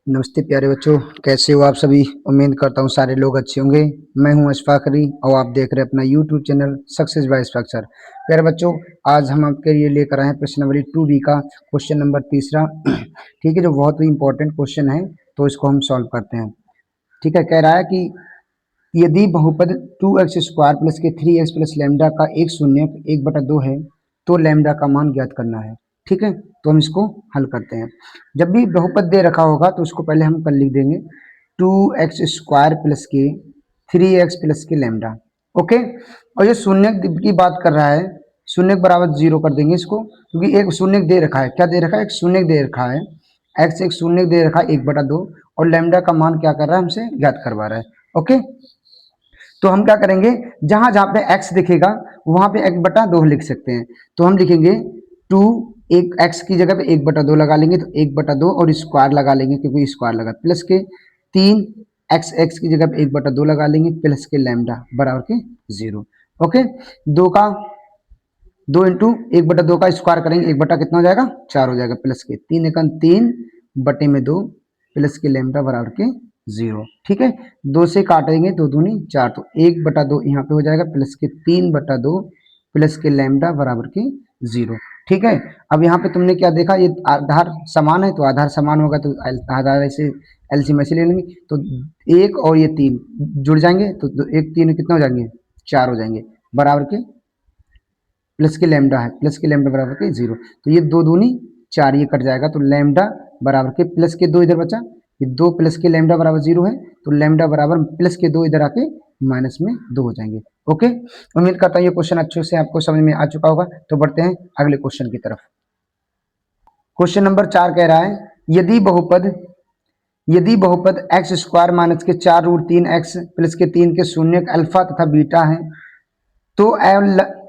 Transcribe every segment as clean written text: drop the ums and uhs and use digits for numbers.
नमस्ते प्यारे बच्चों, कैसे हो आप सभी। उम्मीद करता हूँ सारे लोग अच्छे होंगे। मैं हूँ अशफाकरी और आप देख रहे हैं अपना YouTube channel success by structure. प्यारे बच्चों, आज हम आपके लिए लेकर आए हैं प्रश्न नंबर 2B का क्वेश्चन नंबर 3। ठीक है, जो बहुत ही इंपॉर्टेंट क्वेश्चन है, तो इसको हम सॉल्व करते हैं। ठीक है, कह रहा है कि यदि बहुपद 2x² प्लस के 3x प्लस लैम्डा का एक शून्य 1/2 है तो लैम्डा का मान ज्ञात करना है। ठीक है, तो हम इसको हल करते हैं। जब भी बहुपद दे रखा होगा तो उसको पहले हम कल लिख देंगे 2x² प्लस के 3x प्लस के लैम्डा। ओके, और ये शून्य की बात कर रहा है, शून्य के बराबर 0 कर देंगे इसको, क्योंकि एक शून्य दे रखा है। क्या दे रखा है? एक शून्य दे रखा है, x एक शून्य दे रखा है 1/2, और लैम्डा का मान क्या कर रहा है? हमसे ज्ञात करवा रहा है। ओके, तो हम क्या करेंगे, जहां जहां पे x दिखेगा वहां पे 1/2 लिख सकते हैं। तो हम लिखेंगे 2, एक x की जगह पे 1/2 लगा लेंगे, तो 1/2 और स्क्वायर लगा लेंगे क्योंकि स्क्वायर लगा, प्लस के 3 x की जगह पे 1/2 लगा लेंगे, प्लस के लैम्डा बराबर के 0। ओके, 2 इंटू 1/2 का स्क्वायर करेंगे, 1 कितना हो जाएगा? 4 हो जाएगा, प्लस के 3 प्लस के लैम्डा बराबर के 0। ठीक है, 2 से काटेंगे, 2 दूनी 4, तो 1/2 यहाँ पे हो जाएगा, प्लस के 3/2 प्लस के लैम्डा बराबर के 0। ठीक है, अब यहाँ पे तुमने क्या देखा, ये आधार समान है, तो आधार समान होगा तो आधार ऐसे एलसीएम ऐसे ले लेंगे, तो 1 और ये 3 जुड़ जाएंगे, तो 1 3 कितना हो जाएंगे? 4 हो जाएंगे, बराबर के प्लस के लैम्डा है, प्लस के लैम्डा बराबर के 0। तो ये 2 दूनी 4, ये कट जाएगा, तो लैम्डा बराबर के प्लस के 2 इधर बचा, ये 2 प्लस के लैम्डा बराबर 0 है, तो लैम्डा बराबर प्लस के 2 इधर आके माइनस में 2 हो जाएंगे। ओके, उम्मीद करता हूँ ये क्वेश्चन अच्छे से आपको समझ में आ चुका होगा। तो बढ़ते हैं अगले क्वेश्चन की तरफ। क्वेश्चन नंबर 4 कह रहा है, यदि बहुपद x² माइनस के 4√3x प्लस के 3 के शून्य अल्फा तथा बीटा है, तो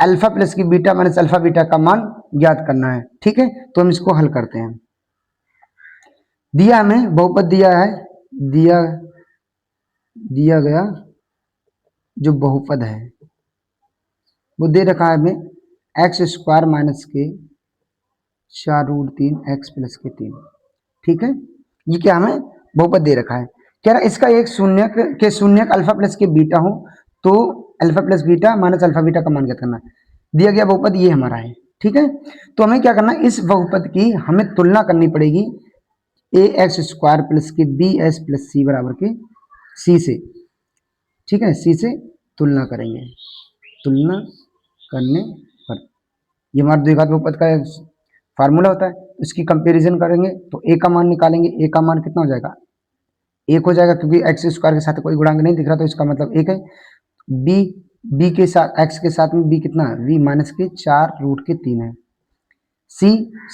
अल्फा प्लस की बीटा माइनस अल्फा बीटा का मान ज्ञात करना है। ठीक है, तो हम इसको हल करते हैं। दिया हमें बहुपद दिया है, दिया गया जो बहुपद है वो दे रखा है हमें x² माइनस के 4√3x प्लस के 3। ठीक है, ये क्या हमें बहुपद दे रखा है। कह रहा है इसका एक शून्य अल्फा प्लस के बीटा हो तो alpha plus beta minus alpha beta का मान ज्ञात करना है। दिया गया बहुपद ये हमारा है। ठीक है, तो हमें क्या करना है, इस बहुपद की हमें तुलना करनी पड़ेगी ax² प्लस के bs प्लस c बराबर के c से। ठीक है, c से तुलना करेंगे, तुलना करने पर ये हमारा द्विघात बहुपद का फार्मूला होता है। इसकी कंपैरिजन करेंगे तो a का मान निकालेंगे, a का मान कितना हो जाएगा? 1 हो जाएगा, क्योंकि x² के साथ कोई गुणांक नहीं दिख रहा, तो इसका मतलब 1 है। b के साथ x के साथ में b कितना है? v माइनस के 4√3 है।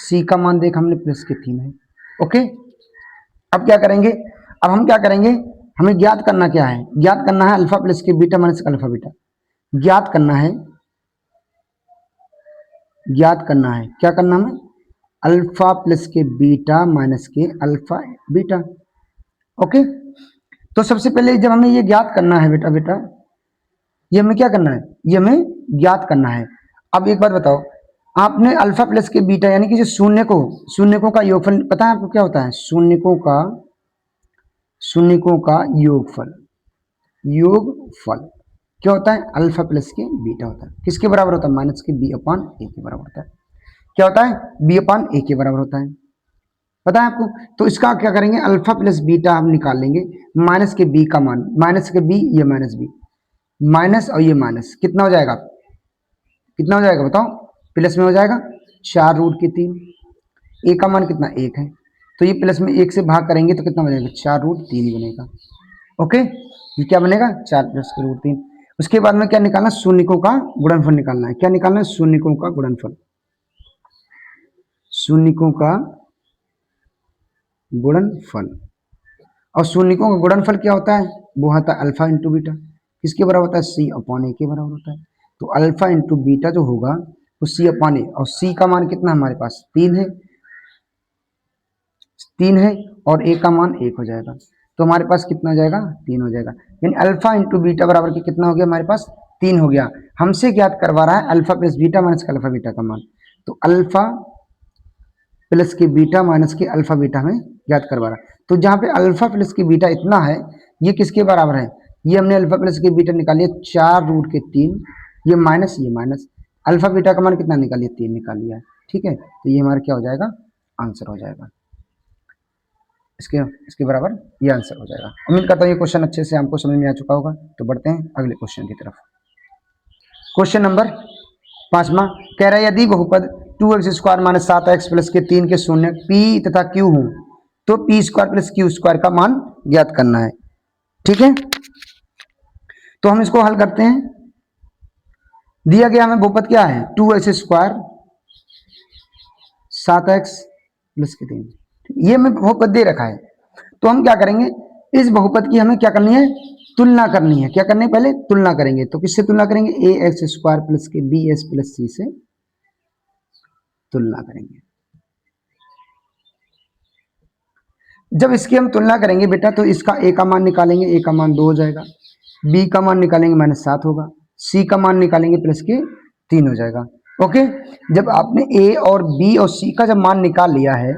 c का मान देख हमने प्लस के 3 है। ओके, अब क्या करेंगे, अब हम क्या करेंगे, हमें ज्ञात करना क्या है? ज्ञात करना है अल्फा प्लस के बीटा माइनस अल्फा बीटा। ज्ञात करना है, क्या करना हमें? अल्फा प्लस के बीटा माइनस के अल्फा बीटा। ओके, तो सबसे पहले जब हमें ये ज्ञात करना है बेटा, ये हमें क्या करना है? ये हमें ज्ञात करना है। अब एक बात बताओ, आपने अल्फा प्लस के बीटा यानी कि जो शून्यकों का योगफल पता है आपको क्या होता है? शून्यकों का योगफल क्या होता है? अल्फा प्लस के बीटा होता है। किसके बराबर होता है? माइनस के b/a के बराबर होता है। क्या होता है? b/a के बराबर होता है, पता है आपको? तो इसका क्या करेंगे, अल्फा प्लस बीटा हम निकाल लेंगे, माइनस के b का मान, माइनस के b, ये माइनस b, माइनस और ये माइनस कितना हो जाएगा? कितना हो जाएगा बताओ? प्लस में हो जाएगा 4√3। a का मान कितना? 1 है, तो ये प्लस में 1 से भाग करेंगे तो कितना बनेगा? 4√3 ही बनेगा। ओके, ये क्या बनेगा? 4 प्लस के √3। उसके बाद में क्या निकालना? शून्यकों का गुणनफल निकालना है। क्या निकालना है? शून्यकों का गुणनफल। शून्यकों का गुणनफल, और शून्यकों का गुणनफल क्या होता है? वो होता है अल्फा इंटू बीटा। किसके बराबर होता है? c/a के बराबर होता है। तो अल्फा इंटू बीटा जो होगा वो c/a, और c का मान कितना हमारे पास? 3 है, और a का मान 1 हो जाएगा, तो हमारे पास कितना हो जाएगा? 3 हो जाएगा। यानी अल्फा इंटू बीटा बराबर के कितना हो गया हमारे पास? 3 हो गया। हमसे ज्ञात करवा रहा है अल्फा प्लस बीटा माइनस के अल्फा बीटा का मान, तो अल्फा प्लस के बीटा माइनस के अल्फा बीटा हमें ज्ञात करवा रहा है। तो जहाँ पे अल्फा प्लस की बीटा इतना है, ये किसके बराबर है, ये हमने अल्फा प्लस की बीटा निकाली है 4√3, ये माइनस अल्फा बीटा का मान कितना निकालिए 3 निकाल लिया है। ठीक है, तो ये हमारा क्या हो जाएगा, आंसर हो जाएगा, इसके इसके बराबर ये आंसर हो जाएगा। उम्मीद करता हूँ ये क्वेश्चन अच्छे से हमको समझ में आ चुका होगा। तो बढ़ते हैं अगले क्वेश्चन की तरफ। क्वेश्चन नंबर 5वां कह रहा है यदि बहुपद 2x² माइनस 7x प्लस के 3 के शून्य p तथा q हो तो p² प्लस q² का मान ज्ञात करना है। ठीक है, तो हम इसको हल करते हैं। दिया गया हमें बहुपद क्या है, 2x² 7x प्लस के 3, ये हमें बहुपद दे रखा है। तो हम क्या करेंगे, इस बहुपद की हमें क्या करनी है, तुलना करनी है। क्या करनी है, पहले तुलना करेंगे। तो किससे तुलना करेंगे, ax² प्लस के bs प्लस c से तुलना करेंगे। जब इसकी हम तुलना करेंगे बेटा, तो इसका a का मान निकालेंगे, a का मान 2 हो जाएगा, b का मान निकालेंगे -7 होगा, c का मान निकालेंगे प्लस के 3 हो जाएगा। ओके, जब आपने a और b और c का जब मान निकाल लिया है,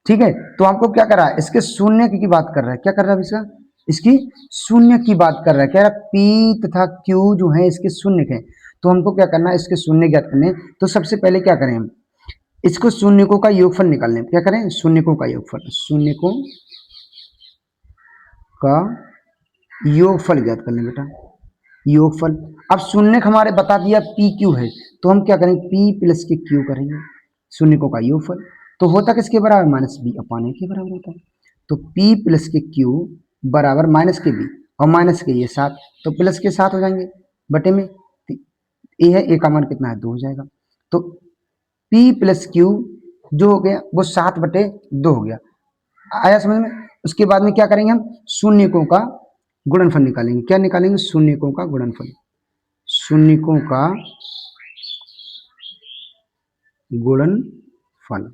ठीक है, तो आपको क्या कर रहा है, इसके शून्य की बात कर रहा है। क्या कर रहा है इसका, इसकी शून्य की बात कर रहा है। कह रहा है p तथा q जो है इसके शून्य के, तो हमको क्या करना है, इसके शून्य ज्ञात करने। तो सबसे पहले क्या करें, हम इसको शून्यकों का योगफल निकालने। क्या करें, शून्यकों का योगफल, शून्यकों का योगफल ज्ञात कर लें बेटा, योगफल। अब शून्य हमारे बता दिया पी क्यू है, तो हम क्या करेंगे, p प्लस के q करेंगे, शून्यकों का योगफल। तो होता किसके बराबर, -b/a के बराबर होता है। तो p प्लस के q बराबर माइनस के b और माइनस के ये 7, तो प्लस के 7 हो जाएंगे बटे में a है, a का मान कितना है 2 हो जाएगा। तो p प्लस q जो हो गया वो 7/2 हो गया। आया समझ में। उसके बाद में क्या करेंगे, हम शून्यकों का गुणनफल निकालेंगे। क्या निकालेंगे, शून्यकों का गुणनफल, शून्यकों का गुणनफल।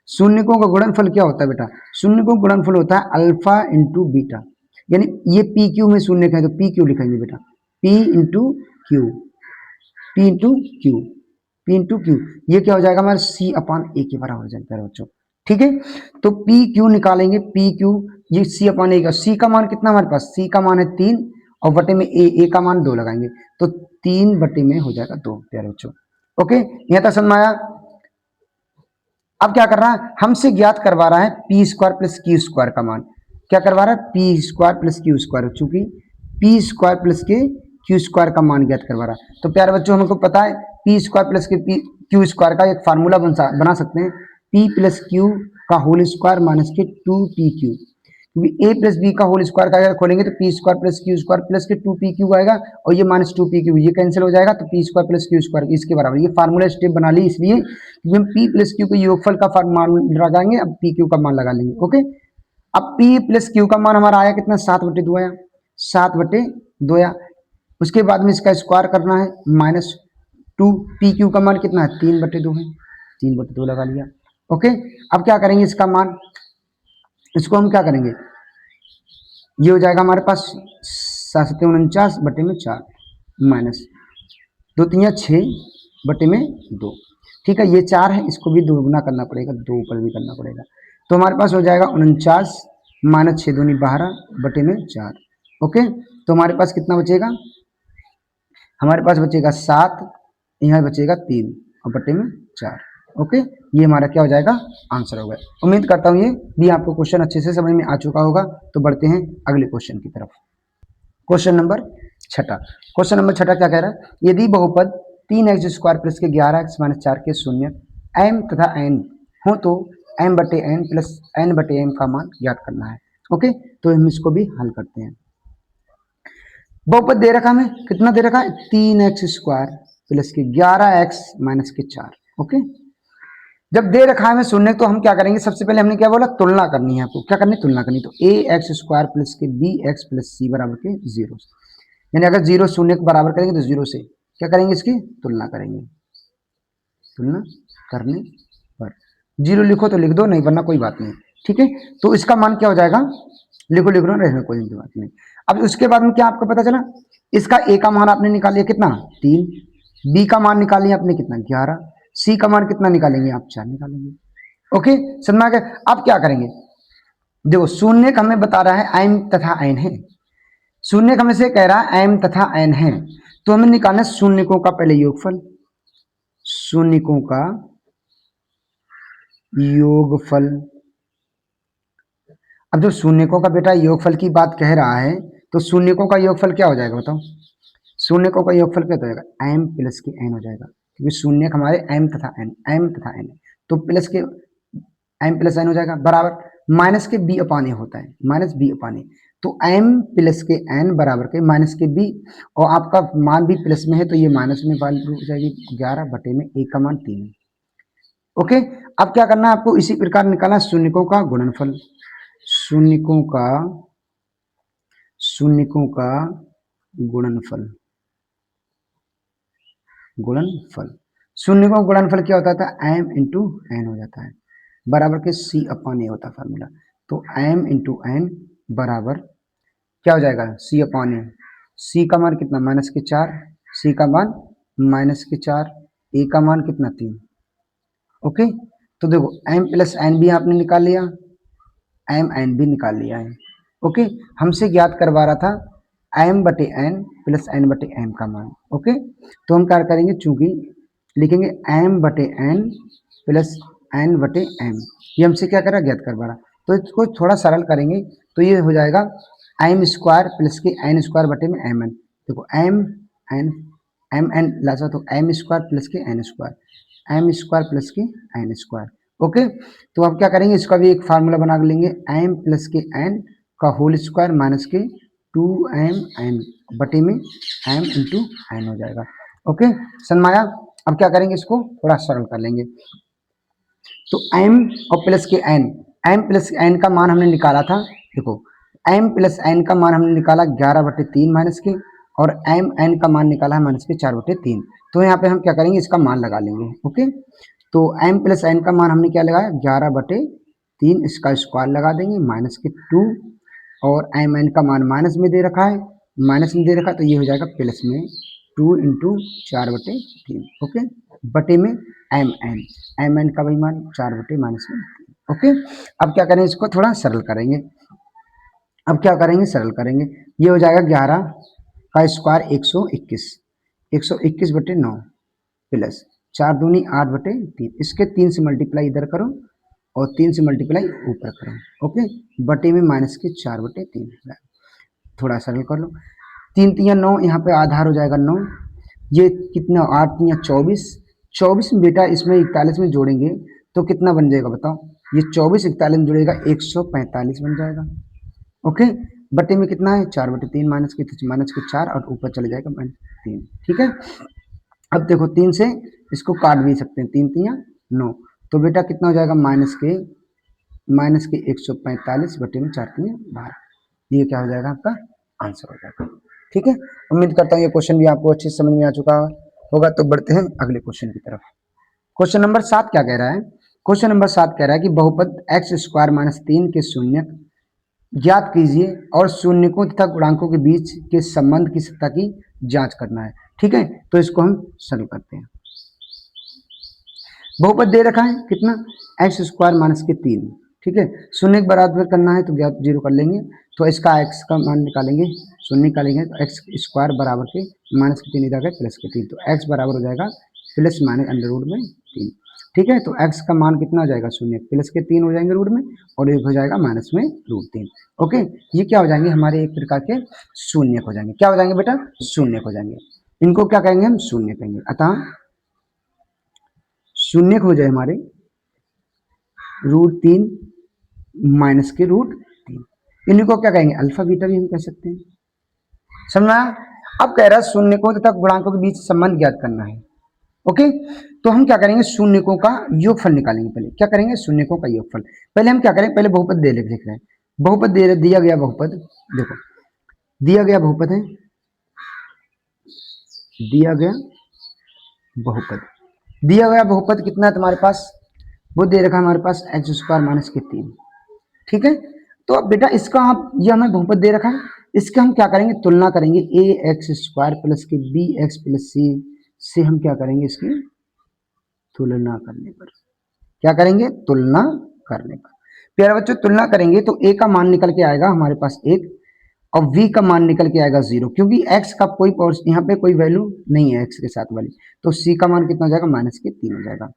शून्यकों का गुणनफल क्या होता है बेटा, शून्यकों का गुणनफल होता है अल्फा इंटू बीटा। यानी ये पी क्यू में शून्य है तो पी क्यू लिखेंगे बेटा, P into Q, P into Q, P into Q. ये क्या हो जाएगा हमारा C/A के बराबर हो जाएगा बच्चों। ठीक है, तो पी क्यू निकालेंगे, पी क्यू ये C/A का। सी का मान कितना हमारे पास, सी का मान है 3 और बटे में ए का मान 2 लगाएंगे, तो 3 बटे में हो जाएगा 2 प्यारे बच्चों। ओके, यहां तक समझ में आया। अब क्या कर रहा है, हमसे ज्ञात करवा रहा है p² प्लस q² का मान। क्या करवा रहा है, p² प्लस q², चूंकि p² प्लस के q² का मान ज्ञात करवा रहा है। तो प्यारे बच्चों हमको पता है p² प्लस के q² का एक फार्मूला बना सकते हैं, p प्लस q का होल स्क्वायर माइनस के 2pq। क्योंकि a प्लस बी का होल स्क्वायर का अगर खोलेंगे तो p² प्लस q² प्लस के 2pq आएगा और ये -2pq, ये कैंसिल हो जाएगा, तो p² प्लस q² इसके बराबर। ये फार्मूला स्टेप बना ली इसलिए क्योंकि हम p प्लस q के योगफल का मान लगाएंगे, अब pq का मान लगा लेंगे। ओके, अब p प्लस q का मान हमारा आया कितना, 7/2 आया, 7/2 आया। उसके बाद में इसका स्क्वायर करना है, -2, pq का मान कितना है 3/2 है, 3/2 लगा लिया। ओके, अब क्या करेंगे, इसका मान, इसको हम क्या करेंगे, ये हो जाएगा हमारे पास 749/4 माइनस 2 3 6/2। ठीक है, ये 4 है, इसको भी 2 गुना करना पड़ेगा, 2 ऊपर भी करना पड़ेगा। तो हमारे पास हो जाएगा 49 माइनस 6 दूनी 12/4। ओके, तो हमारे पास कितना बचेगा, हमारे पास बचेगा 7, यहाँ बचेगा 3 और बटे में 4। ओके, ये हमारा क्या हो जाएगा, आंसर होगा। उम्मीद करता हूँ ये भी आपको क्वेश्चन अच्छे से समझ में आ चुका होगा। तो बढ़ते हैं अगले क्वेश्चन की तरफ। क्वेश्चन नंबर 6, क्वेश्चन नंबर 6 क्या कह रहा है, यदि बहुपद 3x² प्लस के 11x माइनस 4 के शून्य m तथा n हो तो m/n प्लस n/m का मान ज्ञात करना है। ओके, तो हम इसको भी हल करते हैं। बहुपद दे रखा हमें, कितना दे रखा है, 3x² प्लस के 11x माइनस के 4। ओके, जब दे रखा है हमें शून्य तो हम क्या करेंगे, सबसे पहले हमने क्या बोला, तुलना करनी है। आपको क्या करनी, तुलना करनी। तो ax² प्लस के bx प्लस c बराबर के 0, यानी अगर 0 शून्य के बराबर करेंगे तो 0 से क्या करेंगे, इसकी तुलना करेंगे। तुलना करने पर 0 लिखो तो लिख दो, नहीं वरना कोई बात नहीं। ठीक है, तो इसका मान क्या हो जाएगा, लिखो रहने कोई बात नहीं। अब उसके बाद में क्या आपको पता चला, इसका a का मान आपने निकाल लिया कितना 3, b का मान निकाल लिया आपने कितना 11, c का मान कितना निकालेंगे आप 4 निकालेंगे। ओके, समझ में आ गया। अब क्या करेंगे, देखो शून्य हमें बता रहा है एम तथा एन है, शून्य हमें से कह रहा है एम तथा एन है, तो हमें निकालना है शून्यकों का पहले योगफल, शून्यकों का योगफल। अब जो शून्यकों का बेटा योगफल की बात कह रहा है, तो शून्यकों का योगफल क्या हो जाएगा बताओ? शून्यकों का योगफल क्या हो जाएगा? एम प्लस के एन हो जाएगा, क्योंकि शून्य हमारे एम तथा एन, एम तथा एन है, तो प्लस के एम प्लस एन हो जाएगा, बराबर माइनस के बी अपान ए होता है, माइनस बी अपान ए, तो एम प्लस के एन बराबर के माइनस के बी, और आपका मान भी प्लस में है तो ये माइनस में वैल्यू हो जाएगी 11 बटे में ए का मान 3। ओके, अब क्या करना है आपको? इसी प्रकार निकालना शून्यकों का गुणनफल, शून्यकों का शून्यकों का गुणनफल, गुणनफल शून्यकों का गुणनफल क्या होता था? एम इंटू एन हो जाता है, बराबर के सी अपान ए होता है फार्मूला, तो एम इंटू एन बराबर क्या हो जाएगा? सी अपान ए, सी का मान कितना? माइनस के 4, सी का मान माइनस के 4, ए का मान कितना? 3। ओके, तो देखो एम प्लस एन भी आपने निकाल लिया, एम एन भी निकाल लिया है। ओके, हमसे ज्ञात करवा रहा था एम बटे एन प्लस एन बटे एम का मान। ओके, तो हम क्या करेंगे, चूंकि लिखेंगे एम बटे एन प्लस एन बटे एम, ये हमसे क्या करा? ज्ञात करवा रहा, तो इसको थोड़ा सरल करेंगे तो ये हो जाएगा M square plus K N square बटे में एम एन। देखो एम एन लासा, तो M square plus K N square, M square plus K N square. Okay, तो अब क्या करेंगे, इसका भी एक फार्मूला बना लेंगे, एम प्लस के एन का होल स्क्वायर माइनस के 2m n बटे में m इंटू एन हो जाएगा। ओके, सनमाया, अब क्या करेंगे, इसको थोड़ा सरल कर लेंगे, तो m और प्लस के n, m प्लस एन का मान हमने निकाला था, देखो m प्लस एन का मान हमने निकाला 11/3 माइनस के, और m n का मान निकाला है माइनस के 4/3, तो यहाँ पे हम क्या करेंगे, इसका मान लगा लेंगे। ओके, तो m प्लस एन का मान हमने क्या लगाया? 11/3, इसका स्क्वायर लगा देंगे माइनस के 2, और एम एन का मान माइनस में दे रखा है, माइनस में दे रखा है, तो ये हो जाएगा प्लस में 2 इंटू 4/3। ओके, बटे में एम एन का भी मान 4 बटे माइनस में 3। ओके, अब क्या करेंगे, इसको थोड़ा सरल करेंगे, अब क्या करेंगे, सरल करेंगे, ये हो जाएगा 11 का स्क्वायर 121, 121/9 प्लस 4 दूनी 8/3, इसके 3 से मल्टीप्लाई इधर करो और 3 से मल्टीप्लाई ऊपर करो। ओके, बटे में माइनस के 4/3, थोड़ा सरल कर लो, 3 3 9, यहाँ पे आधार हो जाएगा 9, ये कितना 8 3 24, 24 में बेटा इसमें 41 में जोड़ेंगे तो कितना बन जाएगा बताओ? ये 24 41 में जुड़ेगा 145 बन जाएगा। ओके, बटे में कितना है? 4/3, माइनस के 4 और ऊपर चले जाएगा -3। ठीक है, अब देखो 3 से इसको काट भी सकते हैं, 3 3 9, तो बेटा कितना हो जाएगा? माइनस के 145 बटे में 4 3 12, ये क्या हो जाएगा? आपका आंसर हो जाएगा। ठीक है, उम्मीद करता हूँ ये क्वेश्चन भी आपको अच्छे से समझ में आ चुका होगा। तो बढ़ते हैं अगले क्वेश्चन की तरफ। क्वेश्चन नंबर 7 क्या कह रहा है? क्वेश्चन नंबर 7 कह रहा है कि बहुपद x स्क्वायर माइनस 3 के शून्य ज्ञात कीजिए और शून्यकों तथा गुणांकों के बीच के संबंध की सत्ता की जांच करना है। ठीक है, तो इसको हम सरल करते हैं। बहुपद दे रखा है कितना? एक्स स्क्वायर माइनस के 3। ठीक है, शून्य के बराबर करना है तो ज्ञात 0 कर लेंगे, तो इसका एक्स का मान निकालेंगे, शून्य निकालेंगे तो एक्स स्क्वायर बराबर के माइनस के 3 इधर गए प्लस के 3, तो एक्स बराबर हो जाएगा प्लस माइनस अंडर रूट में 3। ठीक है, तो एक्स का मान कितना हो जाएगा? शून्य प्लस के 3 हो जाएंगे रूट में, और एक हो जाएगा माइनस में रूट 3। ओके, ये क्या हो जाएंगे? हमारे एक प्रकार के शून्य हो जाएंगे। क्या हो जाएंगे बेटा? शून्य हो जाएंगे। इनको क्या कहेंगे? हम शून्य कहेंगे। अतः शून्य हो जाए हमारे √3 माइनस के √3, इनको क्या कहेंगे? अल्फा बीटा भी हम कह सकते हैं। समझा? अब कह रहा है शून्यकों तथा गुणांकों के बीच संबंध ज्ञात करना है। ओके, तो हम क्या करेंगे? शून्यकों का योगफल निकालेंगे। पहले क्या करेंगे? शून्यकों का योगफल। पहले हम क्या करेंगे? पहले बहुपद दे लिख रहे हैं, बहुपद दे दिया गया बहुपद, देखो दिया गया बहुपद है, दिया गया बहुपद कितना है तुम्हारे पास? वो दे रखा है हमारे पास एक्स स्क्वायर माइनस के 3। ठीक है, तो अब बेटा इसका आप, ये हमें बहुपद दे रखा है, इसका हम क्या करेंगे? तुलना करेंगे। ए एक्स स्क्वायर प्लस के बी एक्स प्लस सी से हम क्या करेंगे? इसकी तुलना करने पर क्या करेंगे? तुलना करने पर प्यारे बच्चों तुलना करेंगे तो a का मान निकल के आएगा हमारे पास 1 और v का मान निकल के आएगा 0, क्योंकि x का कोई पावर यहाँ पे कोई वैल्यू नहीं है x के साथ वाली, तो c का मान कितना हो जाएगा -3 हो जाएगा।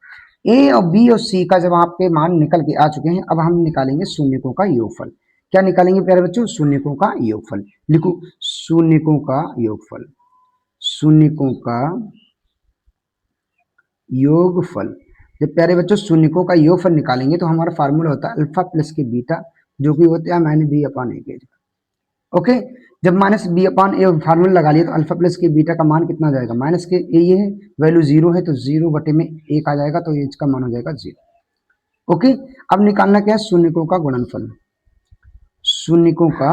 a और b और c का जब आपके मान निकल के आ चुके हैं, अब हम निकालेंगे शून्यकों का योगफल। क्या निकालेंगे प्यारे बच्चों? शून्यकों का योगफल। लिखो शून्यकों का योगफल, शून्यकों का योगफल। जब प्यारे बच्चों शून्यकों का योगफल निकालेंगे तो हमारा फार्मूला होता है अल्फा प्लस के बीटा, जो कि होता है -b/a। ओके, जब -b/a फार्मूला लगा लिया तो अल्फा प्लस के बीटा का मान कितना आ जाएगा? माइनस के ये है वैल्यू 0 है तो 0/1 आ जाएगा, तो इसका मान हो जाएगा 0। ओके, अब निकालना क्या है? शून्यकों का गुणनफल। शून्यकों का,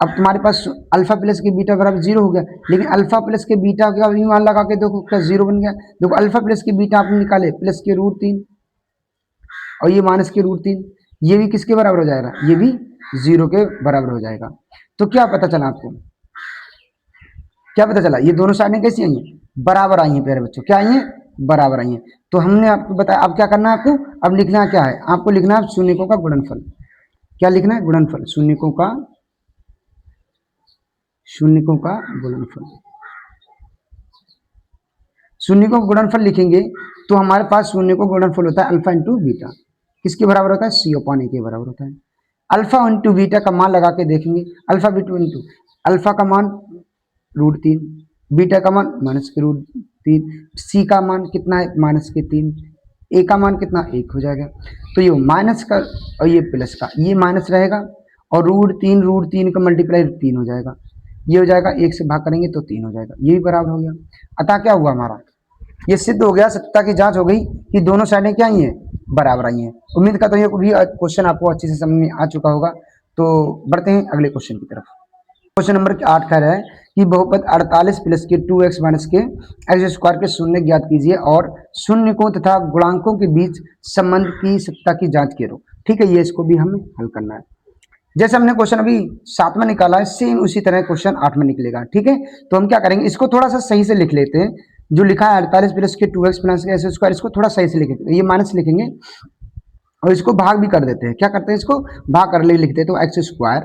अब तुम्हारे पास अल्फा प्लस के बीटा बराबर 0 हो गया, लेकिन अल्फा प्लस के बीटा का भी मान लगा के देखो, क्या 0 बन गया? देखो अल्फा प्लस के बीटा आपने निकाले प्लस के √3 और ये माइनस के √3, ये भी किसके बराबर हो जाएगा? ये भी 0 के बराबर हो जाएगा। तो क्या पता चला आपको? क्या पता चला? ये दोनों साइडें कैसी आई हैं? बराबर आई हैं प्यारे बच्चों। क्या आई हैं? बराबर आई हैं। तो हमने आपको बताया, अब क्या करना है आपको? अब लिखना क्या है आपको? लिखना है शून्यकों का गुणनफल। क्या लिखना है? गुणनफल। शून्यकों का गुणनफल। शून्यकों का गुणनफल लिखेंगे तो हमारे पास शून्य को गुणनफल होता है अल्फा इंटू बीटा। किसके बराबर होता है? c/a के बराबर होता है। अल्फा इंटू बीटा का मान लगा के देखेंगे, अल्फा बीटू इंटू अल्फा का मान √3, बीटा का मान -√3, सी का मान कितना है? -3, ए का मान कितना? 1 हो जाएगा। तो ये माइनस का और ये प्लस का, ये माइनस रहेगा और √3 का मल्टीप्लाई 3 हो जाएगा। ये हो जाएगा 1 से भाग करेंगे तो 3 हो जाएगा, ये भी बराबर हो गया। अतः क्या हुआ हमारा? ये सिद्ध हो गया, सत्ता की जांच हो गई कि दोनों साइडें क्या आई हैं? बराबर आई हैं। उम्मीद करता हूँ ये भी क्वेश्चन आपको अच्छे से समझ में आ चुका होगा। तो बढ़ते हैं अगले क्वेश्चन की तरफ। क्वेश्चन नंबर 8 कह रहा है कि बहुपद 48 प्लस के 2x माइनस के x² के शून्य ज्ञात कीजिए और शून्यकों तथा गुणांकों के बीच संबंध की सत्ता की जांच करो। ठीक है, ये इसको भी हमें हल करना है। जैसे हमने क्वेश्चन अभी 7 में निकाला है, सेम उसी तरह क्वेश्चन 8 में निकलेगा। ठीक है, तो हम क्या करेंगे, इसको थोड़ा सा सही से लिख लेते हैं। जो लिखा है 48 प्लस के 2x प्लस के x², इसको थोड़ा सही से लिखेंगे। ये माइनस लिखेंगे और इसको भाग भी कर देते हैं। क्या करते हैं? इसको भाग कर ले लिखते हैं, तो x²,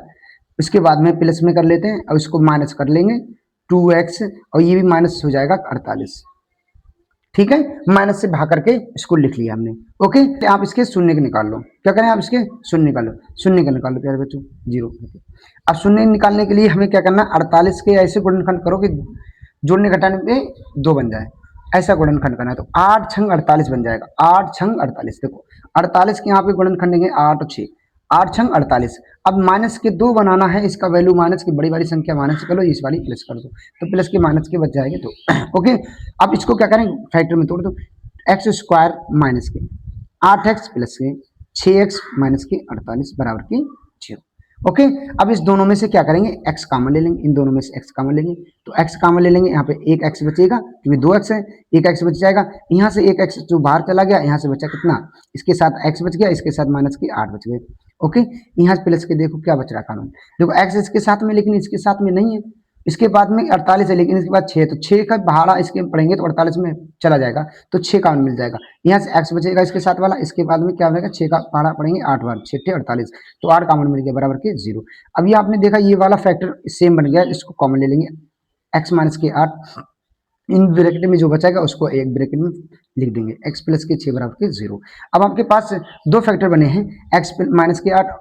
इसके बाद में प्लस में कर लेते हैं और इसको माइनस कर लेंगे 2x, और ये भी माइनस हो जाएगा 48। ठीक है, माइनस से भाग करके इसको लिख लिया हमने। ओके, आप इसके शून्य के निकाल लो। क्या करें? आप इसके शून्य निकाल लो। शून्य का निकाल लो प्यारे बच्चों, 0। अब शून्य निकालने के लिए हमें क्या करना? 48 के ऐसे गुणनखंड करो कि जोड़ने घटाने पे 2 बन जाए, ऐसा गुणनखंड करना है। तो 8 छंग 48 बन जाएगा। 8 छंग 48, देखो 48 के यहाँ पे गुणनखंड देंगे 8 और 6, 8 छंग 48। अब माइनस के 2 बनाना है, इसका वैल्यू माइनस की बड़ी वाली संख्या माइनस कर लो, इस वाली प्लस कर दो, तो प्लस के माइनस के बच जाएंगे 2। ओके, अब इसको क्या करें? फैक्टर में तोड़ दो। x² माइनस के 8x प्लस के 6x माइनस के 48 बराबर के 0। ओके, अब इस दोनों में से क्या करेंगे? x कॉमन ले लेंगे। इन दोनों में से x कॉमन लेंगे, तो x कॉमन ले लेंगे। यहाँ पे एक x बचेगा क्योंकि 2x है, एक x बच जाएगा। यहाँ से एक x जो बाहर चला गया, यहाँ से बचा कितना? इसके साथ x बच गया, इसके साथ माइनस के 8 बच गए। ओके, यहाँ से प्लस के देखो क्या बच रहा है कानून। देखो x इसके साथ में, लेकिन इसके साथ में नहीं है। इसके बाद में 48 है, लेकिन इसके बाद 6, तो 6 का भाड़ा इसके पढ़ेंगे तो 48 में चला जाएगा, तो 6 काउंट मिल जाएगा। यहाँ से x बचेगा इसके साथ वाला, इसके बाद में क्या बनेगा? 6 का भाड़ा पढ़ेंगे 8 बार, 6 48, तो 8 काउंट मिल गया बराबर के 0। अब ये आपने देखा ये वाला फैक्टर सेम बन गया, इसको कॉमन ले लेंगे। x माइनस के 8, इन ब्रैकेट में जो बचेगा उसको एक ब्रैकेट में लिख देंगे, x प्लस के 6 बराबर के 0। अब आपके पास दो फैक्टर बने हैं, x माइनस के 8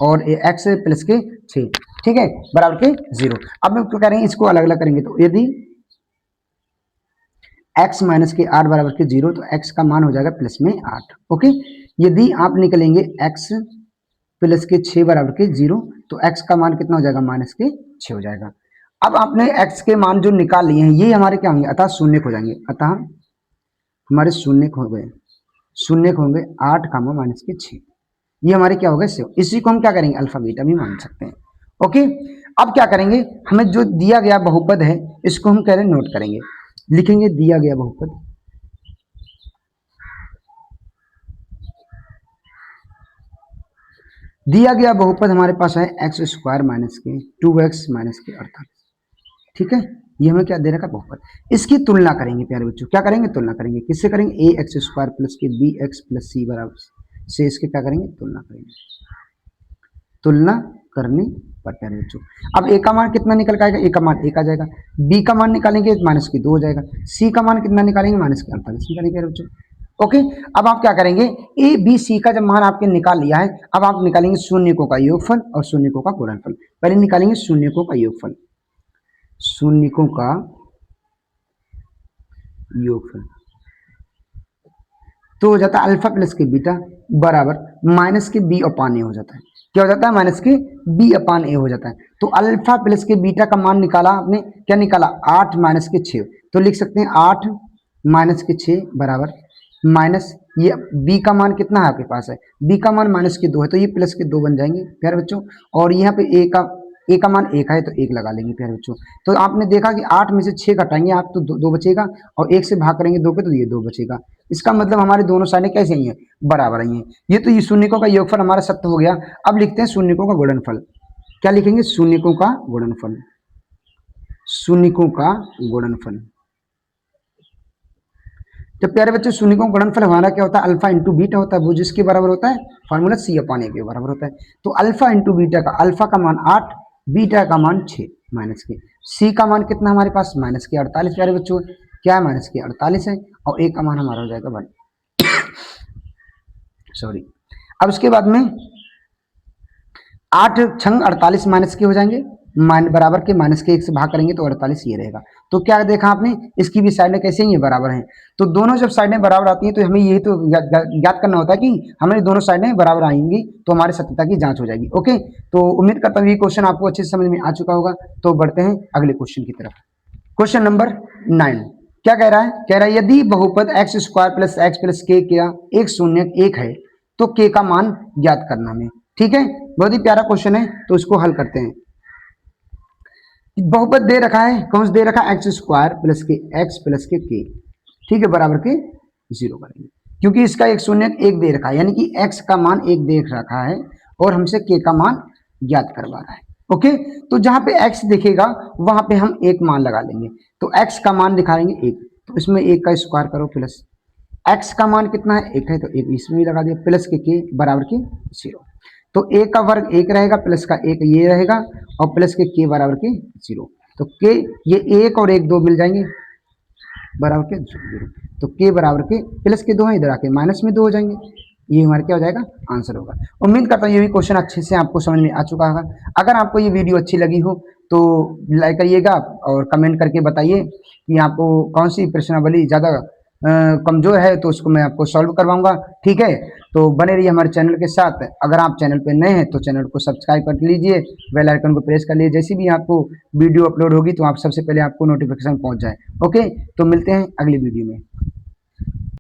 और x प्लस के 6, ठीक है, बराबर के 0। अब हम क्या करेंगे? इसको अलग अलग करेंगे। तो यदि x माइनस के 8 बराबर के 0, तो x का मान हो जाएगा प्लस में 8। ओके, यदि आप निकलेंगे x प्लस के 6 बराबर के 0, तो x का मान कितना हो जाएगा? माइनस के 6 हो जाएगा। अब आपने x के मान जो निकाल लिए हैं, ये हमारे क्या होंगे? अतः शून्य हो जाएंगे। अतः हमारे शून्य हो गए, शून्य होंगे 8 कामा माइनस के 6, ये हमारे क्या हो गए? 7। इसी को हम क्या करेंगे? अल्फा बीटा भी मान सकते हैं। ओके, अब क्या करेंगे? हमें जो दिया गया बहुपद है, इसको हम कह रहे हैं नोट करेंगे, लिखेंगे दिया गया बहुपद। दिया गया बहुपद हमारे पास है x² माइनस के 2x माइनस के 48। ठीक है, ये हमें क्या दे रखा? बहुपद। इसकी तुलना करेंगे प्यारे बच्चों। क्या करेंगे? तुलना करेंगे। किससे करेंगे? ax² प्लस के bx प्लस c बराबर से इसके क्या करेंगे, तुलना करेंगे, तुलना करने पर प्यारे बच्चों। अब ए का मान कितना निकल के आएगा, ए का मान 1 आ जाएगा, बी का मान निकालेंगे -2 हो जाएगा, सी का मान कितना निकालेंगे, -48 निकालेंगे प्यारे बच्चों। ओके, अब आप क्या करेंगे, ए बी सी का जब मान आपने निकाल लिया है, अब आप निकालेंगे शून्यकों का योगफल और शून्यकों का गुणनफल। पहले निकालेंगे शून्यकों का योगफल, शून्यकों का योगफल तो हो जाता है अल्फा प्लस के बीटा बराबर माइनस के बी अपान ए हो जाता है। क्या हो जाता है, माइनस के बी अपान ए हो जाता है। तो अल्फा प्लस के बीटा का मान निकाला आपने, क्या निकाला, 8 माइनस के 6। तो लिख सकते हैं 8 माइनस के 6 बराबर माइनस, ये बी का मान कितना है आपके पास है, बी का मान -2 है, तो ये प्लस के 2 बन जाएंगे प्यारे बच्चों। और यहाँ पे ए का मान 1 है तो 1 लगा लेंगे प्यारे बच्चों। तो आपने देखा कि 8 में से 6 घटाएंगे आप तो 2 बचेगा, और 1 से भाग करेंगे 2 पे तो ये 2 बचेगा। इसका मतलब हमारे दोनों साइडें कैसे ही हैं, बराबर ही हैं। ये तो ये शून्यकों का योगफल हमारा सत्य हो गया। अब लिखते हैं शून्यकों का गुणनफल। क्या लिखेंगे, शून्यकों का गुणनफल, शून्यकों का गुणनफल। तो प्यारे बच्चों शून्यकों का गुणनफल हमारा क्या होता है, अल्फा इंटू बीटा होता है, वो जिसके बराबर होता है फॉर्मूला सी अपान ए के बराबर होता है। तो अल्फा इंटू बीटा का, अल्फा का मान 8, बीटा का मान 6 माइनस के, सी का मान कितना हमारे पास माइनस के 48 प्यारे बच्चों, क्या है माइनस के 48 है, और ए का मान हमारा हो जाएगा 1 सॉरी। अब उसके बाद में 8 छंग 48 माइनस के हो जाएंगे, बराबर के माइनस के 1 से भाग करेंगे तो 48 ये रहेगा। तो क्या देखा आपने, इसकी भी साइडें कैसे ही बराबर हैं। तो दोनों जब साइडें बराबर आती हैं तो हमें यही तो याद करना होता है कि हमारी दोनों साइडें बराबर आएंगी तो हमारी सत्यता की जांच हो जाएगी। ओके, तो उम्मीद करता हूँ ये क्वेश्चन आपको अच्छे से समझ में आ चुका होगा। तो बढ़ते हैं अगले क्वेश्चन की तरफ। क्वेश्चन नंबर 9 क्या कह रहा है, कह रहा है यदि बहुपद x² plus x plus k का एक शून्य 1 है तो k का मान ज्ञात करना हमें। ठीक है, बहुत ही प्यारा क्वेश्चन है, तो इसको हल करते हैं। बहुपद दे रखा है, कौन सा दे रखा है, x² प्लस के k, ठीक है, बराबर के 0 करेंगे, क्योंकि इसका एक शून्य 1 दे रखा है, यानी कि x का मान 1 दे रखा है और हमसे k का मान ज्ञात करवा रहा है। ओके, तो जहां पे x दिखेगा वहां पे हम 1 मान लगा लेंगे, तो x का मान दिखाएंगे 1, तो इसमें 1 का स्क्वायर करो प्लस x का मान कितना है 1 है तो 1 इसमें भी लगा दिया, प्लस के k बराबर के 0। तो a का वर्ग 1 रहेगा, प्लस का 1 ये रहेगा, और प्लस के k बराबर के 0। तो k ये 1 और 1 2 मिल जाएंगे बराबर के 0। तो k बराबर के प्लस के 2 है, इधर आके माइनस में 2 हो जाएंगे। ये हमारा क्या हो जाएगा, आंसर होगा। उम्मीद करता हूँ ये भी क्वेश्चन अच्छे से आपको समझ में आ चुका होगा। अगर आपको ये वीडियो अच्छी लगी हो तो लाइक करिएगा और कमेंट करके बताइए कि आपको कौन सी प्रश्नावली ज़्यादा कमजोर है, तो उसको मैं आपको सॉल्व करवाऊंगा। ठीक है, तो बने रहिए हमारे चैनल के साथ। अगर आप चैनल पे नए हैं तो चैनल को सब्सक्राइब कर लीजिए, बेल आइकन को प्रेस कर लीजिए, जैसी भी आपको वीडियो अपलोड होगी तो आप सबसे पहले आपको नोटिफिकेशन पहुंच जाए। ओके, तो मिलते हैं अगली वीडियो में।